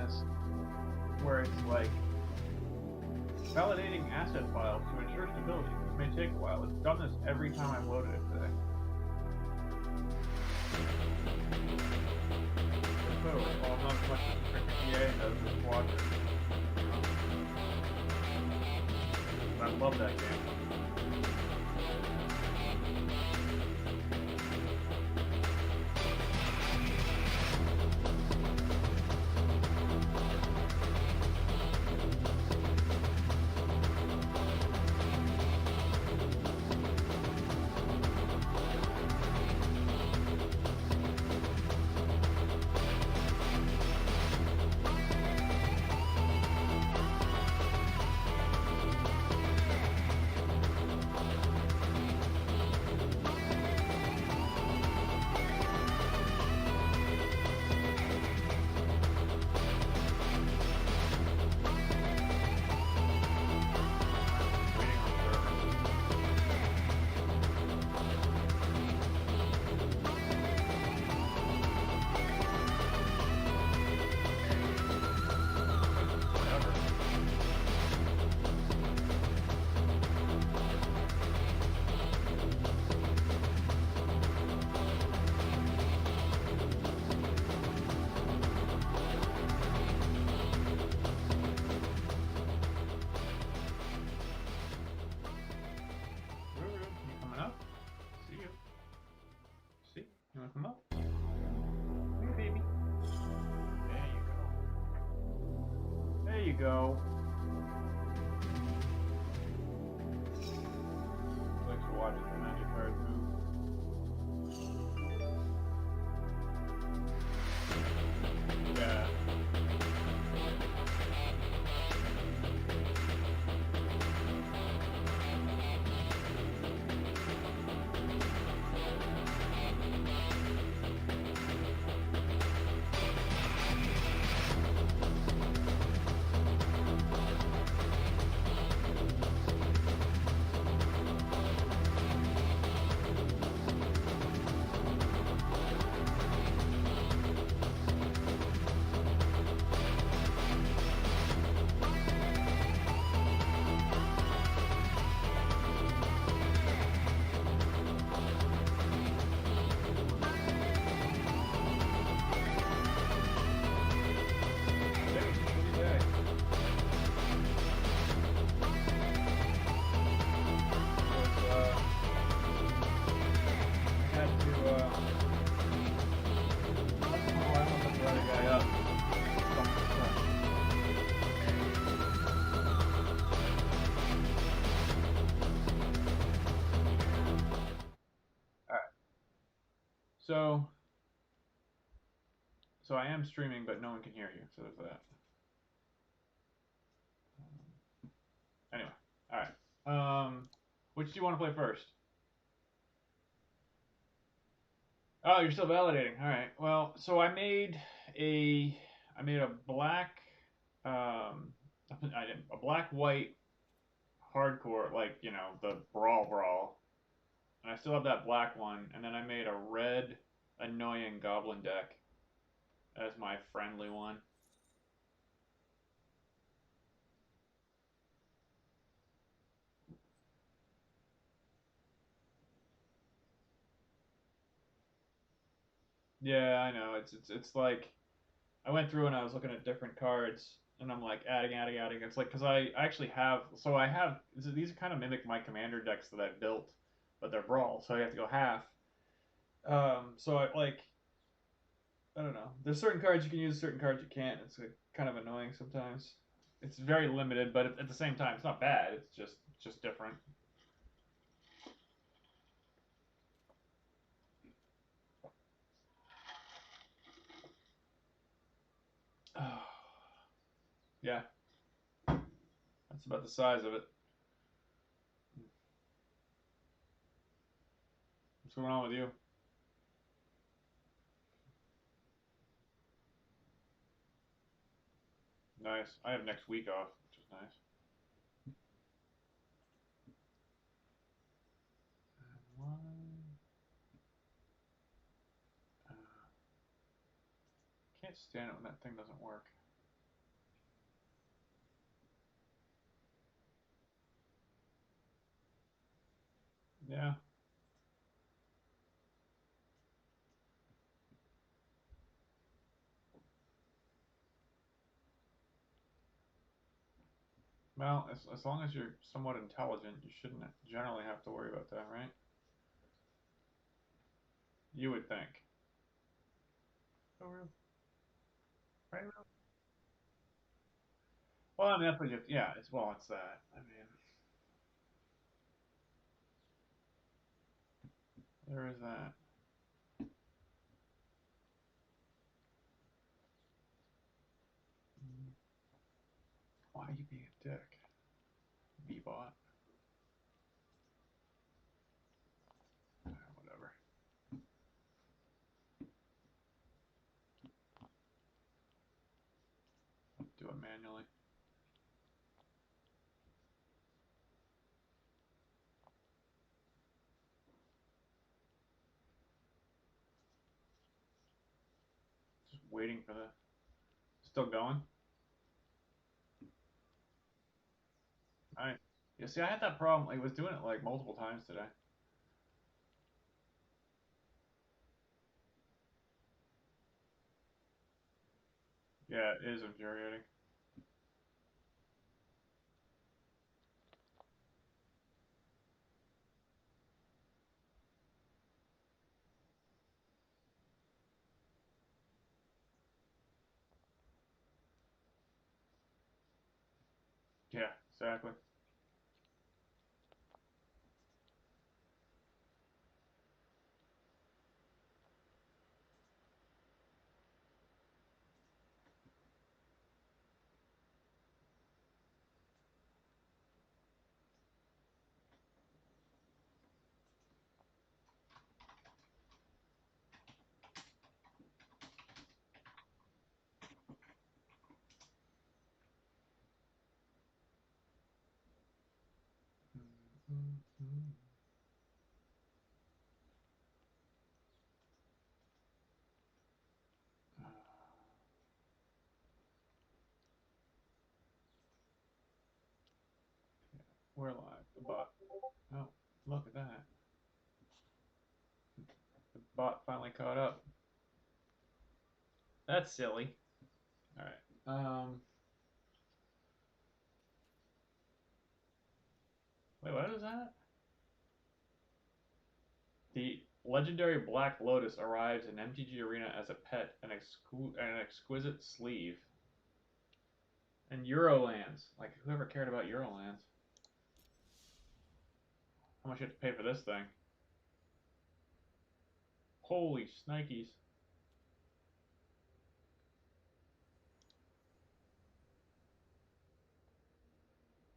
this where it's like validating asset files to ensure stability. This may take a while. It's done this every time I've loaded it today. Well, not as much as freaking EA does with Squadron. I love that game. Come up. Hey, baby. There you go. There you go. Thanks for watching the magic card move. Yeah. So I am streaming, but no one can hear you, so there's that. Anyway, alright. Which do you want to play first? Oh, you're still validating. Alright, well, so I made a black, a black-white hardcore, like, you know, the brawl. And I still have that black one, and then I made a red, annoying goblin deck as my friendly one. Yeah, I know. It's like I went through and I was looking at different cards, and I'm like adding. It's like because I actually have, so I have these kind of mimic my commander decks that I built, but they're brawl, so I have to go half. So I don't know. There's certain cards you can use, certain cards you can't. It's like kind of annoying sometimes. It's very limited, but at the same time, it's not bad. It's just different. Yeah, that's about the size of it. What's going on with you? Nice. I have next week off, which is nice. Can't stand it when that thing doesn't work. Yeah. Well, as long as you're somewhat intelligent, you shouldn't generally have to worry about that, right? You would think. Oh, really? Right? Well, I mean, that's what you, yeah, it's, well, it's that. I mean, there is that. Why are you being a dick? B-bot. Whatever. Do it manually. Just waiting for the. Still going? Alright. Yeah, see, I had that problem. I was doing it like multiple times today. Yeah, it is infuriating. Yeah, exactly. We're live. The bot. Oh, look at that. The bot finally caught up. That's silly. All right. Wait, what is that? The legendary Black Lotus arrives in MTG Arena as a pet, an exquisite sleeve. And Eurolands. Like, whoever cared about Eurolands? How much you have to pay for this thing? Holy snikes.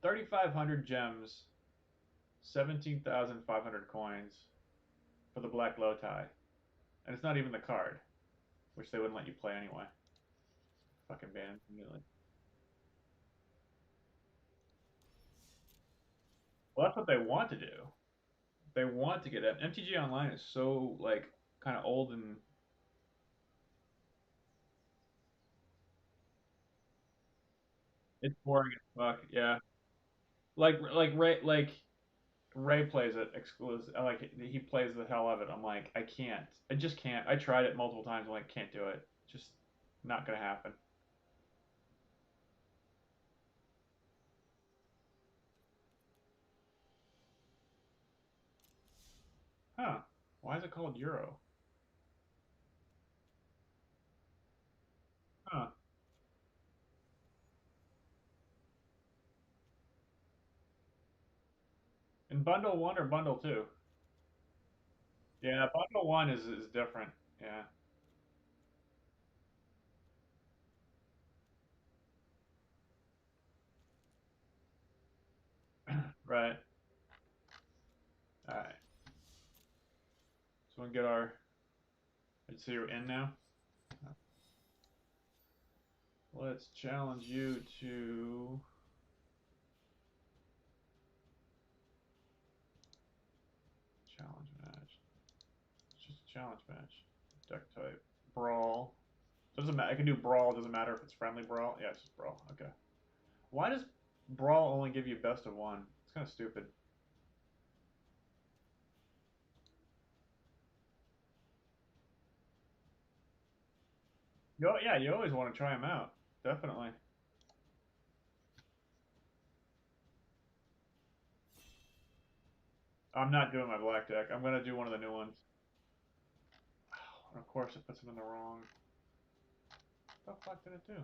3,500 gems, 17,500 coins for the Black Loti. And it's not even the card, which they wouldn't let you play anyway. Fucking banned immediately. Well, that's what they want to do. They want to get it. MTG Online is so, like, kind of old and. It's boring as fuck, yeah. Ray plays it exclusive. Like he plays the hell of it. I'm like, I can't. I just can't. I tried it multiple times. I'm like, can't do it. Just not gonna happen. Huh? Why is it called Euro? Huh? In bundle one or bundle two? Yeah, bundle one is different. Yeah. Right. All right. So we get our. Let's see, you're in now. Let's challenge you to challenge match. It's just a challenge match. Deck type brawl. Doesn't matter. I can do brawl. Doesn't matter if it's friendly brawl. Yeah, it's just brawl. Okay. Why does brawl only give you best of one? It's kind of stupid. Yeah, you always want to try them out. Definitely. I'm not doing my black deck. I'm gonna do one of the new ones. And of course, it puts them in the wrong. What the fuck did it do?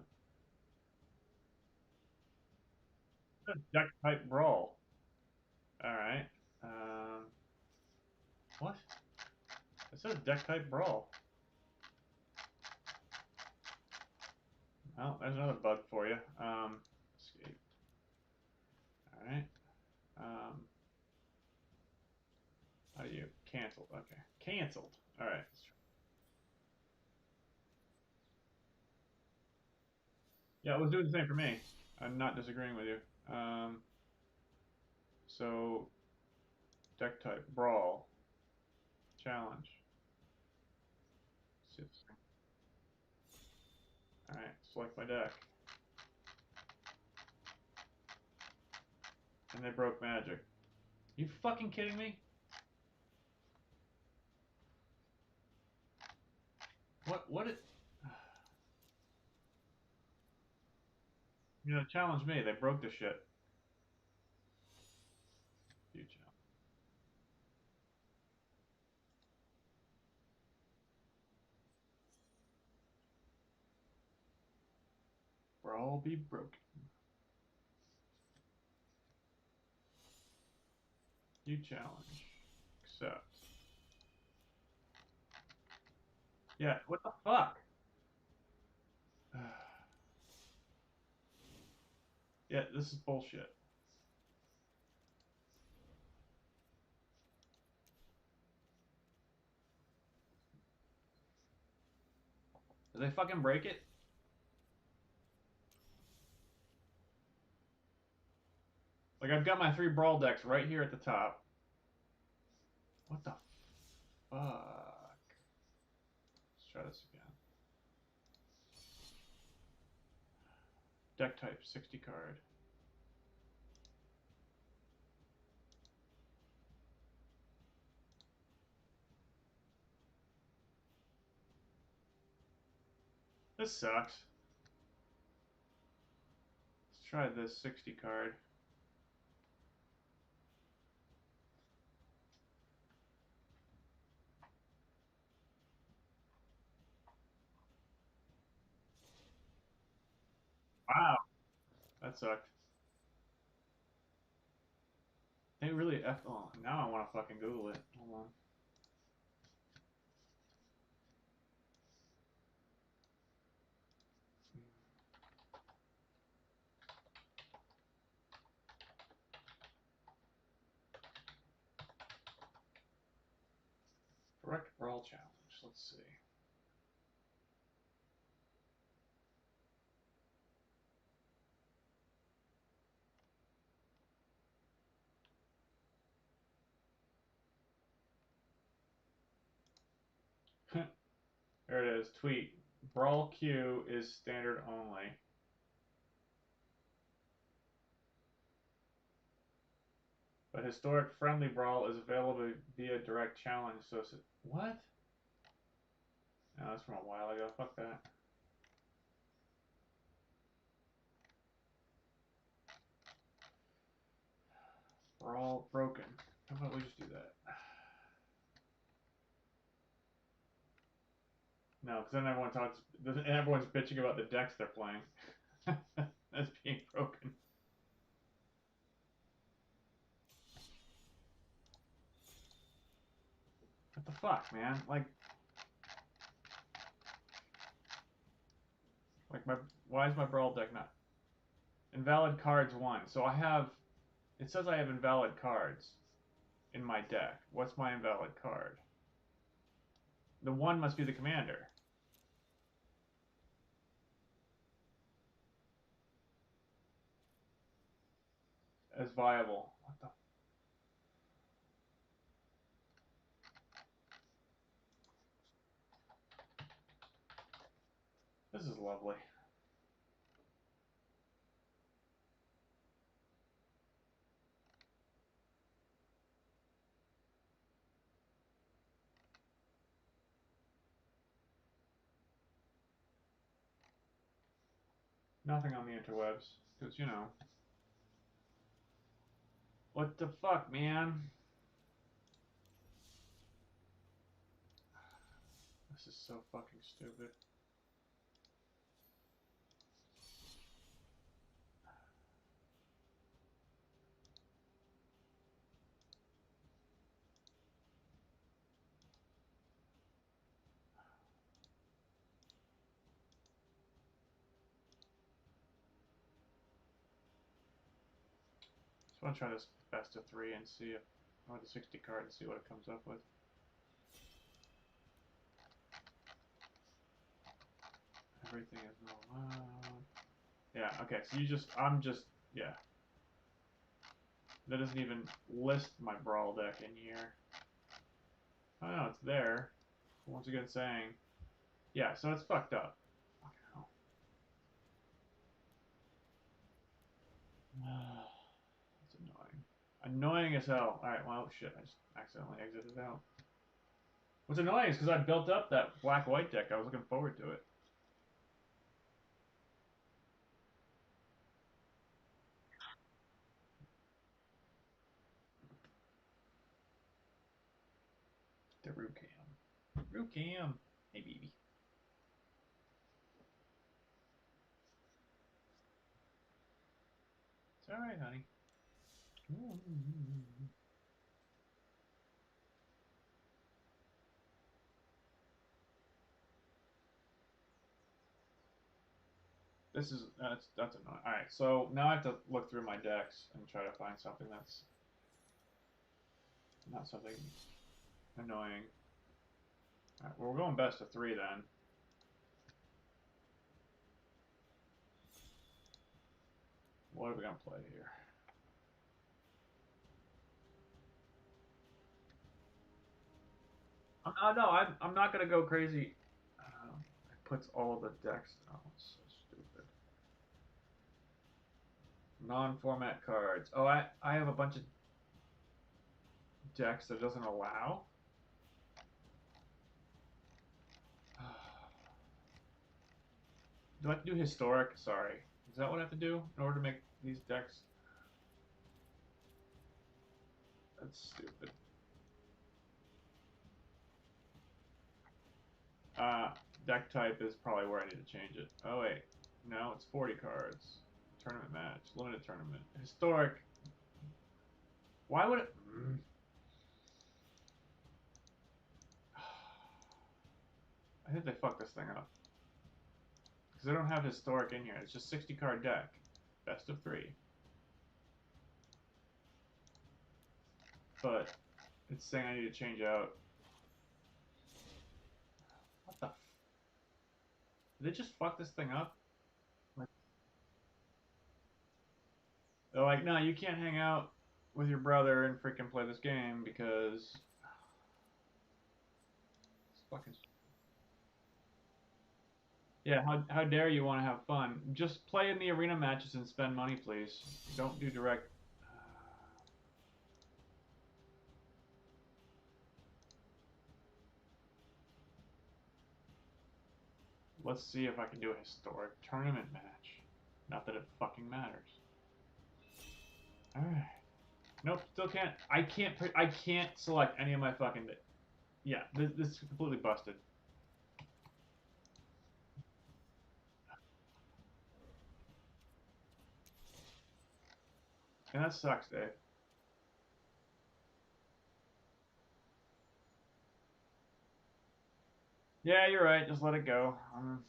Deck type brawl. All right. Um, what? It says deck type brawl. Well, there's another bug for you. Escape. All right. Um, how do you cancel? Okay, canceled. All right. Yeah, it was doing the same for me. I'm not disagreeing with you. So deck type brawl challenge. All right, select my deck, and they broke magic. You fucking kidding me? What? What? It? You know, challenge me. They broke the shit. You challenge. Brawl be broken. You challenge. Accept. Yeah. What the fuck? Yeah, this is bullshit. Did they fucking break it? Like I've got my 3 brawl decks right here at the top. What the fuck? Let's try this again. Deck type 60 card. This sucks. Let's try this 60 card. Wow, that sucked. They really F. Oh, now I want to fucking Google it. Hold on. Direct brawl challenge. Let's see. There it is. Tweet. Brawl queue is standard only. But historic friendly brawl is available via direct challenge. So what? No, that's from a while ago. Fuck that. Brawl broken. How about we just do that? No, because then everyone talks. Everyone's bitching about the decks they're playing. That's being broken. What the fuck, man? Like my. Why is my brawl deck not invalid cards 1? So I have. It says I have invalid cards in my deck. What's my invalid card? The 1 must be the commander. As viable. What the? This is lovely. Nothing on the interwebs, because, you know. What the fuck, man? This is so fucking stupid. Just want to try this best of 3 and see if, or the 60 card and see what it comes up with. Everything is not allowed. Yeah, okay, so yeah. That doesn't even list my Brawl deck in here. Oh no, it's there. Once again saying, yeah, so it's fucked up. Fucking hell. That's annoying. Annoying as hell. Alright, well, shit, I just accidentally exited out. What's annoying is because I built up that black-white deck. I was looking forward to it. The Rukam. Rukam! Hey, baby. It's alright, honey. This is that's annoying. All right, so now I have to look through my decks and try to find something that's not something annoying. All right, well, we're going best of 3 then. What are we gonna play here? No, I'm not gonna go crazy. It puts all the decks. Oh, it's so stupid. Non-format cards. Oh, I have a bunch of decks that doesn't allow. Do I have to do historic? Sorry. Is that what I have to do in order to make these decks? That's stupid. Deck type is probably where I need to change it. Oh wait, no, it's 40 cards. Tournament match, limited tournament, historic. Why would it? I think they fucked this thing up because I don't have historic in here. It's just 60 card deck, best of 3. But it's saying I need to change out. What the? Did they just fuck this thing up? They're like, no, you can't hang out with your brother and freaking play this game because it's fucking. Yeah, how dare you want to have fun? Just play in the arena matches and spend money, please. Don't do direct. Let's see if I can do a historic tournament match. Not that it fucking matters. Alright. Nope, still can't. I can't select any of my fucking. Yeah, this is completely busted. And that sucks, Dave. Yeah, you're right. Just let it go. I'm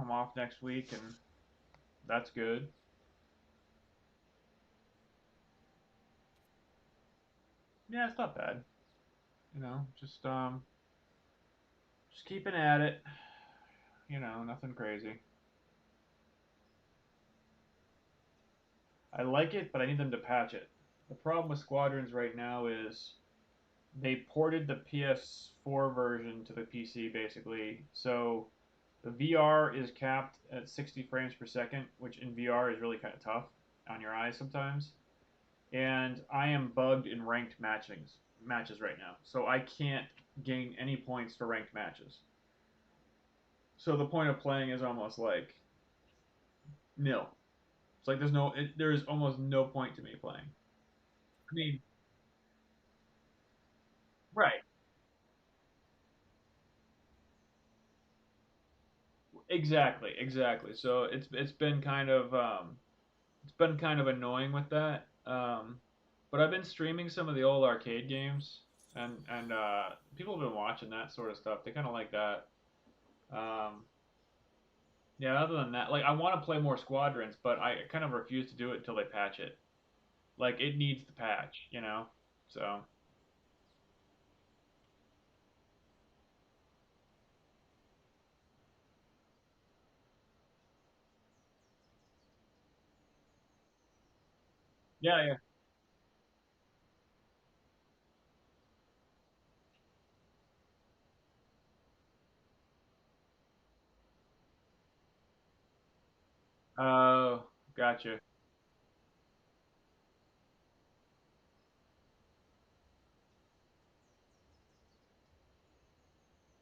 off next week, and that's good. Yeah, it's not bad. Just keeping at it. Nothing crazy. I like it, but I need them to patch it. The problem with Squadrons right now is they ported the PS4 version to the PC basically. So the VR is capped at 60 frames per second, which in VR is really kind of tough on your eyes sometimes. And I am bugged in ranked matches right now. So I can't gain any points for ranked matches. So the point of playing is almost like nil. It's like there is almost no point to me playing. I mean, right, exactly, exactly. So it's been kind of annoying with that. But I've been streaming some of the old arcade games, and people have been watching that sort of stuff. They kind of like that. Um, yeah. Other than that, like I want to play more Squadrons, but I kind of refuse to do it until they patch it. Like it needs the patch, you know. So yeah, yeah. Oh, gotcha.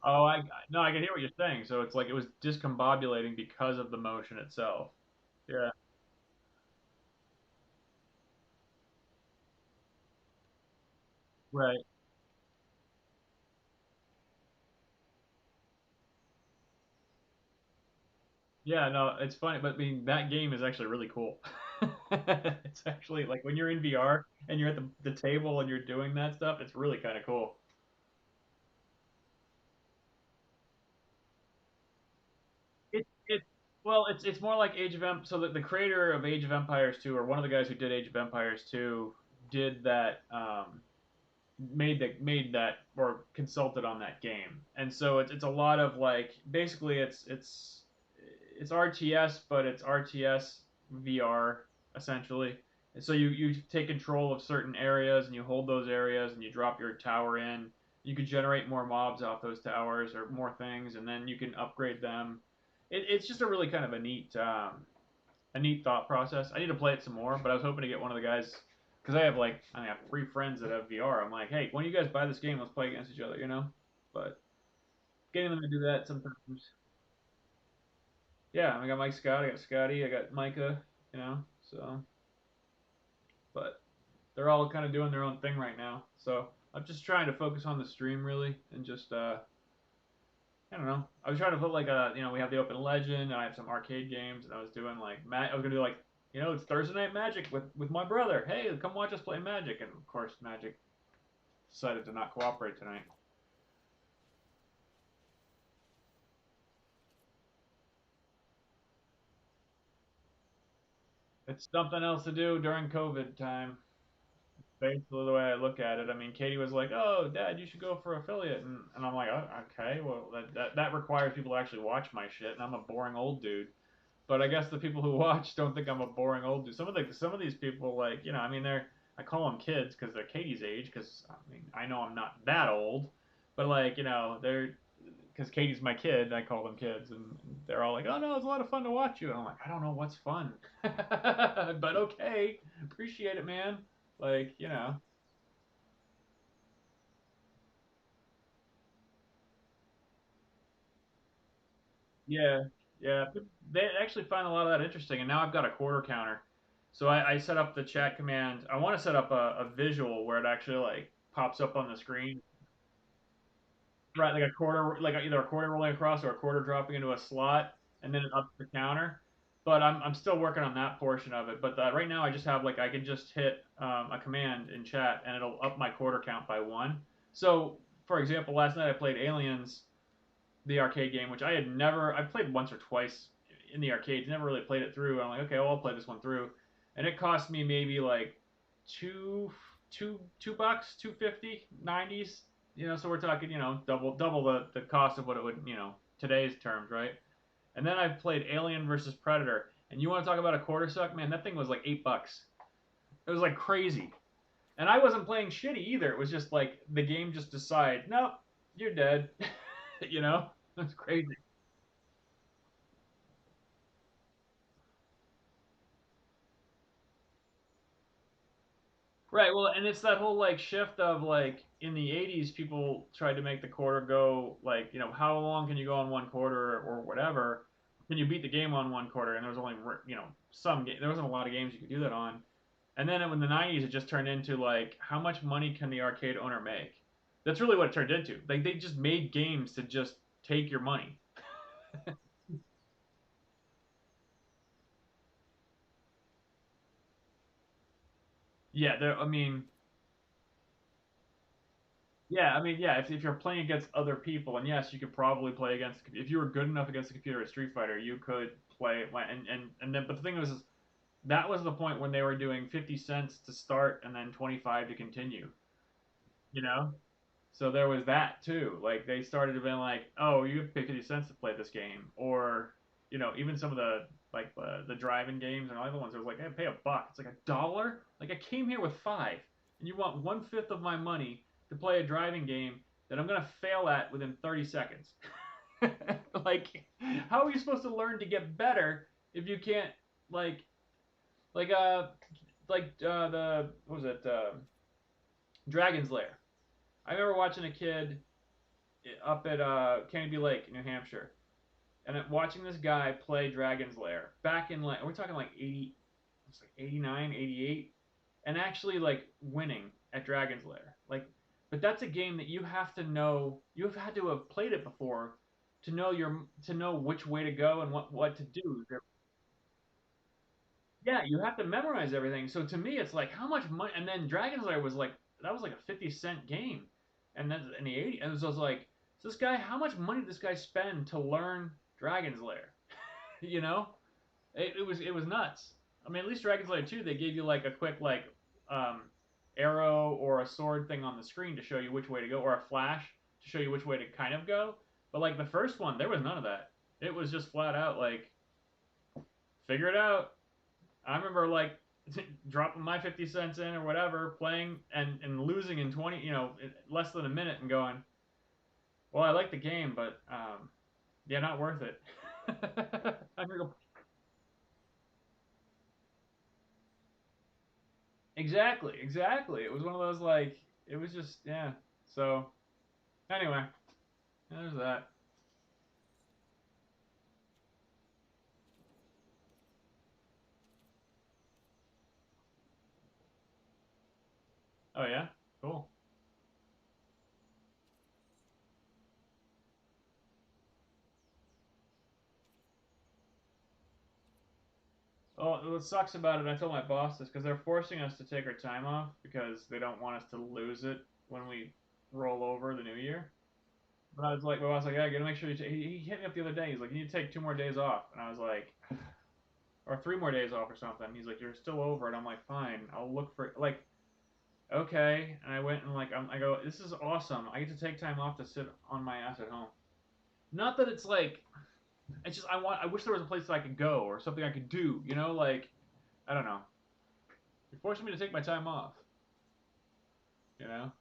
Oh, I no, I can hear what you're saying. So it's like it was discombobulating because of the motion itself. Yeah. Right. Yeah, no, it's funny, but I mean that game is actually really cool. It's actually like when you're in VR and you're at the table and you're doing that stuff, it's really kind of cool. It well, it's more like Age of So the creator of Age of Empires 2, or one of the guys who did Age of Empires 2, did that made that or consulted on that game, and so it's a lot of like basically it's RTS, but it's RTS VR essentially. And so you take control of certain areas and you hold those areas and you drop your tower in. You can generate more mobs off those towers or more things, and then you can upgrade them. It's just a really kind of a neat thought process. I need to play it some more, but I was hoping to get one of the guys because I have three friends that have VR. I'm like, hey, when you guys buy this game, let's play against each other, you know. But getting them to do that sometimes. Yeah, I got Mike Scott, I got Scotty, I got Micah, you know. So, but they're all kind of doing their own thing right now. So I'm just trying to focus on the stream really, and just I don't know. I was trying to put like we have the Open Legend, and I have some arcade games, and I was doing like I was gonna do like it's Thursday Night Magic with my brother. Hey, come watch us play Magic, and of course Magic decided to not cooperate tonight. It's something else to do during COVID time. Basically, the way I look at it, I mean, Katie was like, "Oh, Dad, you should go for affiliate," and I'm like, oh, "Okay, well, that requires people to actually watch my shit, and I'm a boring old dude." But I guess the people who watch don't think I'm a boring old dude. Some of these people, like I mean, I call them kids because they're Katie's age. Because I mean, I know I'm not that old, but like they're because Katie's my kid. I call them kids, and they're all like, "Oh no, it's a lot of fun to watch you." And I'm like, I don't know what's fun, but okay, appreciate it, man. Like yeah, yeah. They actually find a lot of that interesting, and now I've got a quarter counter. So I set up the chat command. I want to set up a visual where it actually like pops up on the screen, right? Like a quarter, like either a quarter rolling across or a quarter dropping into a slot, and then it ups the counter. But I'm still working on that portion of it. But right now I just have like I can just hit a command in chat, and it'll up my quarter count by one. So for example, last night I played Aliens the arcade game, which I played once or twice in the arcades, never really played it through. I'm like, okay, well, I'll play this one through, and it cost me maybe like $2, 250, 90s. So we're talking, double the cost of what it would, today's terms, right? And then I played Alien versus Predator, and you want to talk about a quarter suck, man? That thing was like $8. It was like crazy, and I wasn't playing shitty either. It was just like the game just decide, nope, you're dead. That's crazy. Right. Well, and it's that whole like shift of like in the 80s, people tried to make the quarter go like, how long can you go on one quarter or whatever? and you beat the game on one quarter, and there was only some there wasn't a lot of games you could do that on. And then in the '90s, it just turned into like, how much money can the arcade owner make? That's really what it turned into. Like they just made games to just take your money. Yeah, there. I mean, yeah, I mean, yeah. If you're playing against other people, and yes, you could probably play against. If you were good enough against the computer at Street Fighter, you could play. And then, but the thing was, that was the point when they were doing 50 cents to start and then 25 to continue. You know, so there was that too. Like they started to be like, oh, you have to pay 50 cents to play this game, or even some of the like the driving games and other ones. It was like, hey, pay $1. It's like $1. Like I came here with five, and you want 1/5 of my money to play a driving game that I'm gonna fail at within 30 seconds. Like, how are you supposed to learn to get better if you can't like like uh the what was it Dragon's Lair? I remember watching a kid up at Canby Lake, New Hampshire, and watching this guy play Dragon's Lair back in like we're talking like 80, it's like 89, 88, and actually like winning at Dragon's Lair. Like, but that's a game that you have to know. You've had to have played it before to know which way to go and what to do. Yeah, you have to memorize everything. So to me, it's like how much money. And then Dragon's Lair was like that was like a 50 cent game, and then in the '80s, and it was like, so this guy, how much money did this guy spend to learn Dragon's Lair? you know, it was nuts. I mean, at least Dragon's Lair 2, they gave you like a quick like um, arrow or a sword thing on the screen to show you which way to go, or a flash to show you which way to kind of go. But like the first one, there was none of that. It was just flat out like figure it out. I remember like dropping my 50 cents in or whatever, playing and losing in 20, less than a minute and going, well, I like the game, but yeah, not worth it. I'm gonna go, exactly, exactly. It was one of those like, it was just, yeah. So anyway, there's that. Oh yeah, cool. Well, what sucks about it, I told my boss this because they're forcing us to take our time off because they don't want us to lose it when we roll over the new year. But I was like, yeah, gotta make sure he hit me up the other day. He's like, you need to take 2 more days off, and I was like, or 3 more days off or something. He's like, you're still over it. I'm like, fine, I'll look for like, okay. And I went and like, I go, this is awesome. I get to take time off to sit on my ass at home. Not that it's like, it's just I wish there was a place that I could go or something I could do. Like I don't know. You're forcing me to take my time off. You know?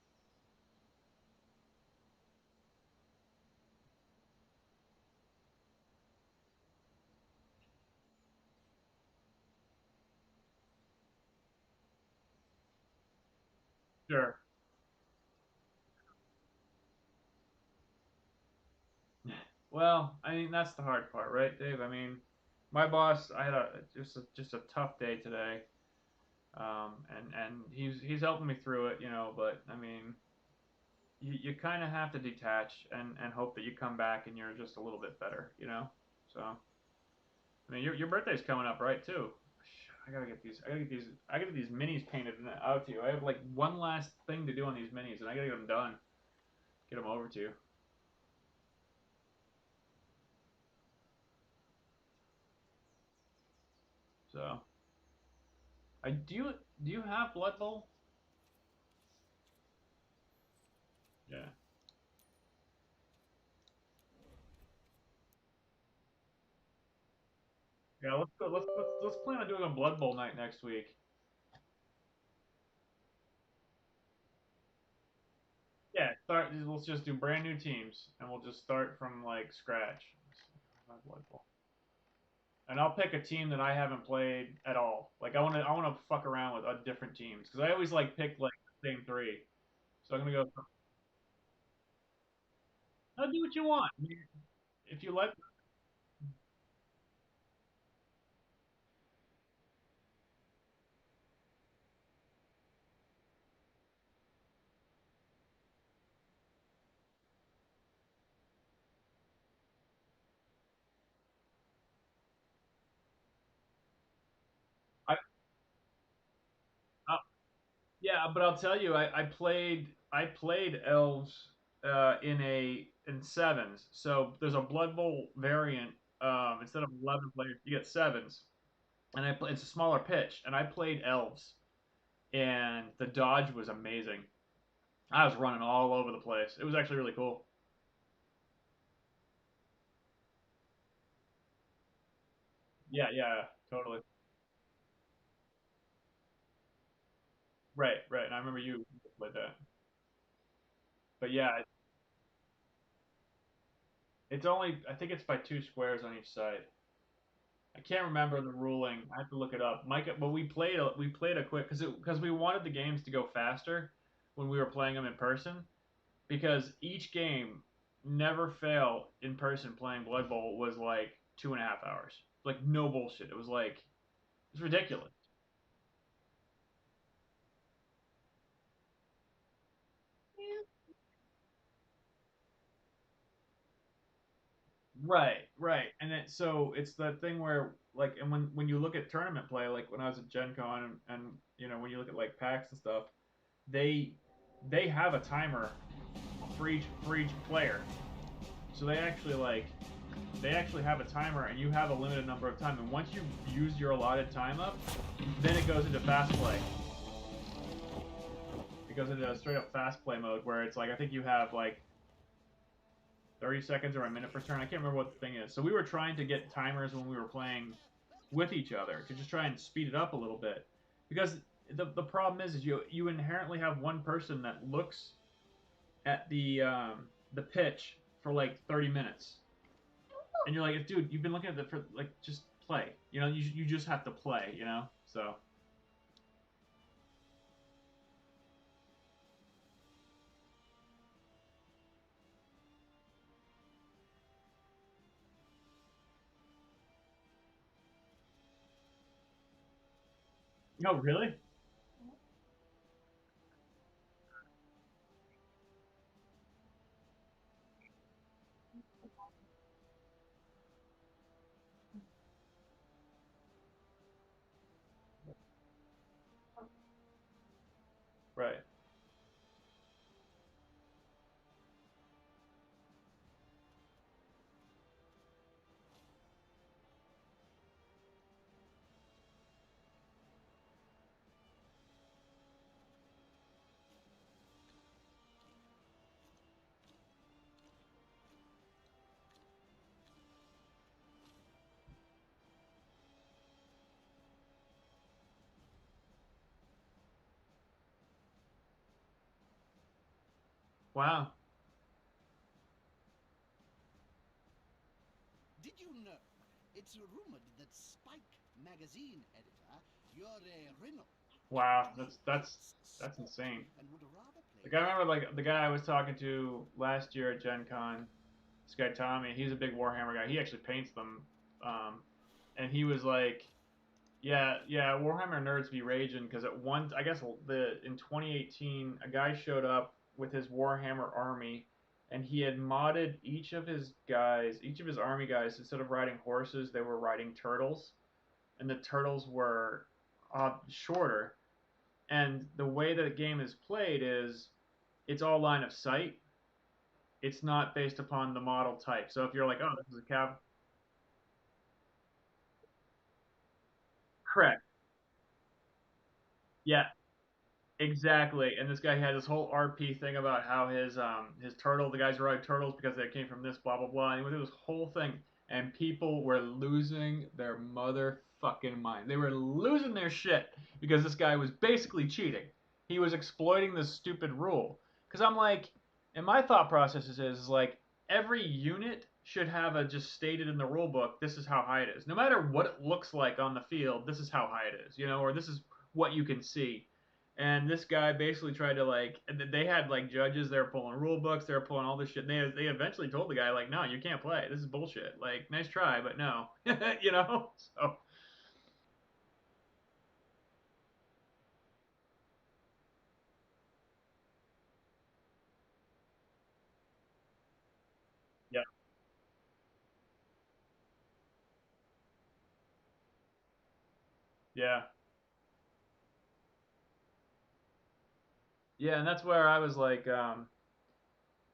Sure. Well, I mean that's the hard part, right, Dave? I mean, my boss, I had just a tough day today, and he's helping me through it, But I mean, you kind of have to detach and hope that you come back and you're just a little bit better. So I mean, your birthday's coming up, right, too? I gotta get these. I gotta get these. I gotta get these minis painted and out to you. I have like one last thing to do on these minis, and I gotta get them done. Get them over to you. So, I do you have Blood Bowl? Yeah. Yeah. Let's go. Let's plan on doing a Blood Bowl night next week. Yeah. Start. Let's just do brand new teams, and we'll just start from like scratch. Blood Bowl. And I'll pick a team that I haven't played at all. Like I want to fuck around with different teams because I always like pick like the same three. So I'm gonna go. I'll do what you want. I mean, if you like, Yeah, but I'll tell you, I played elves in sevens. So there's a Blood Bowl variant. Instead of 11 players, you get sevens, and it's a smaller pitch. And I played elves, and the dodge was amazing. I was running all over the place. It was actually really cool. Yeah, yeah, totally. Right, right. And I remember you played that. But yeah, it's only I think it's by two squares on each side. I can't remember the ruling. I have to look it up. Mike, but we played a quick because we wanted the games to go faster when we were playing them in person because each game never fail in person playing Blood Bowl was like 2.5 hours. Like no bullshit. It was like it's ridiculous. Right, right. And so it's that thing where like and when you look at tournament play, like when I was at Gen Con and when you look at like packs and stuff, they they have a timer for each player. So they actually have a timer and you have a limited number of time and once you've used your allotted time up, then it goes into fast play. It goes into a straight up fast play mode where it's like I think you have like 30 seconds or a minute per turn. I can't remember what the thing is. So we were trying to get timers when we were playing with each other to just try and speed it up a little bit because the problem is you inherently have one person that looks at the pitch for like 30 minutes and you're like, dude, you've been looking at it for like just play. You just have to play. So no, really, right? Wow, Did you know? It's rumored that Spike magazine editor Yuri Renault wow, actually that's hates that's sport insane. and would rather play Like I remember like the guy I was talking to last year at Gen Con, this guy Tommy. He's a big Warhammer guy. He actually paints them, and he was like, yeah, yeah, Warhammer nerds be raging because at one, I guess the in 2018, a guy showed up with his Warhammer army, and he had modded each of his army guys, instead of riding horses, they were riding turtles, and the turtles were shorter. And the way that the game is played is it's all line of sight. It's not based upon the model type. So if you're like, oh, this is a cab, correct. Yeah, exactly. And this guy had this whole RP thing about how his turtle, the guys ride turtles because they came from this blah blah blah. And he went through this whole thing, and people were losing their motherfucking mind. They were losing their shit because this guy was basically cheating. He was exploiting this stupid rule. Because I'm like, and my thought process is like every unit should have a just stated in the rule book. This is how high it is. No matter what it looks like on the field, this is how high it is. Or this is what you can see. And this guy basically tried to like they had like judges, they were pulling rule books, they were pulling all this shit. They eventually told the guy like, no, you can't play. This is bullshit. Like, nice try, but no. So yeah, yeah, Yeah, and that's where I was like,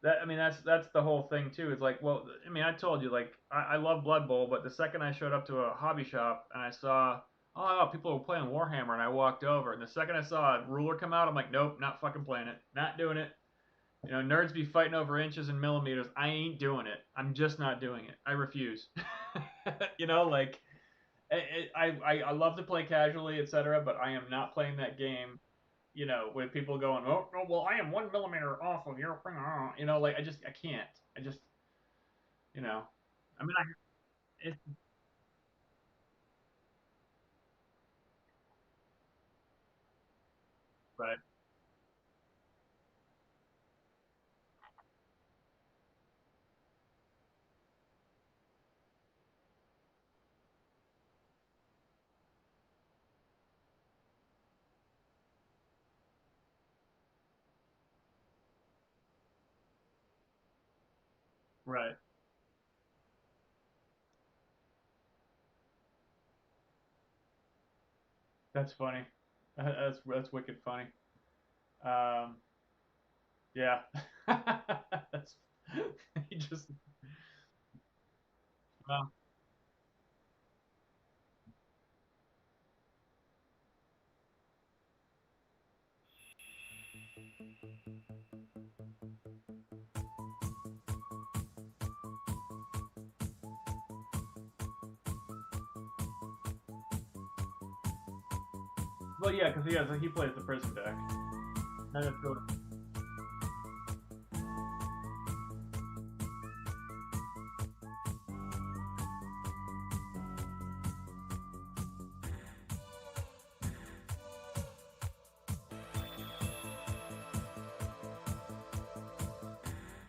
that I mean that's the whole thing too. It's like, well, I mean, I told you like I love Blood Bowl, but the second I showed up to a hobby shop and I saw, oh, people were playing Warhammer, and I walked over, and the second I saw a ruler come out, I'm like, nope, not fucking playing it, not doing it. You know, nerds be fighting over inches and millimeters. I ain't doing it. I'm just not doing it. I refuse. You know, like I love to play casually, etc., but I am not playing that game. You know, with people going, oh, oh well, I am 1 millimeter off of your thing. You know, like I can't. I just, you know, I mean, it's right, right. That's funny. That's wicked funny. Um, yeah. That's he just well, well, yeah, because he plays the prison deck. And it's good.